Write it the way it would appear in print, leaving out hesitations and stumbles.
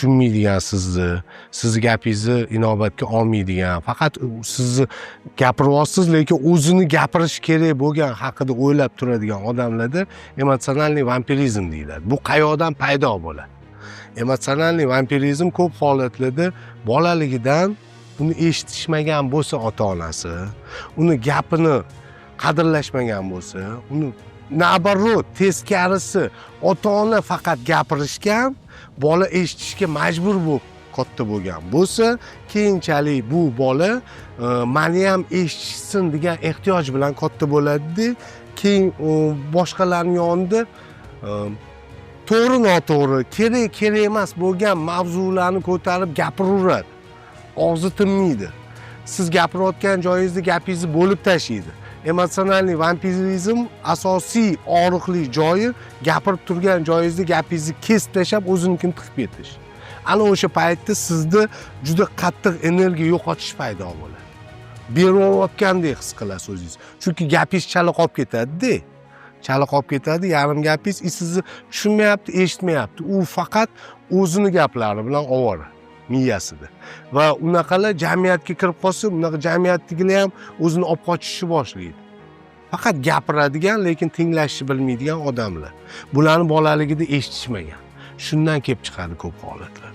tushunmaydigan sizni gapingizni inobatga olmaydigan, faqat sizni gapiryapsiz, lekin o'zini gapirish kerak bo'lgan haqida o'ylab turadigan odamlarda emotsionalniy vampirizm deyiladi. Bu qayoqdan paydo bo'ladi? Emotsionalniy vampirizm ko'p holatlarda bolaligidan uni eshitishmagan bo'lsa ota-onasi, uni gapini qadrlashmagan bo'lsa, uni nabarot teskarisi ota-ona faqat gapirishgan, bola eshitishga majbur bo'lib katta bo'lgan bo'lsa, keyinchalik bu bola meni ham eshitsin degan ehtiyoj bilan katta bo'ladi-da, keyin boshqalarning yonida to'g'ri-noto'g'ri, kerak emas bo'lgan mavzularni ko'tarib gapiraveradi. Og'zi tinmaydi. Siz gapirayotgan joyingizda gapingizni bo'lib tashlaydi. Emotsionalniy vampirizm asosiy og'riqli joyi gapirib turgan joyingizda gapingizni kesib tashlab o'zinikini tiqib ketish. Ana o'sha paytda sizda juda qattiq energiya yo'qotish paydo bo'ladi. Berayotgandek his qilasiz o'zingiz. Chunki gapingiz chala qolib ketadi-da. Chala qolib ketadi, yarim gapingiz sizni tushunmayapti, eshitmayapti. U faqat o'zini gaplari bilan ovora miyasida. Va unaqalar jamiyatga kirib qolsa, unaqa jamiyatdagilar ham o'zini olib qochishni boshlaydi. Faqat gapiradigan, lekin tinglashni bilmaydigan odamlar. Bularni bolaligida eshitishmagan. Shundan kelib chiqadi ko'p holatlar.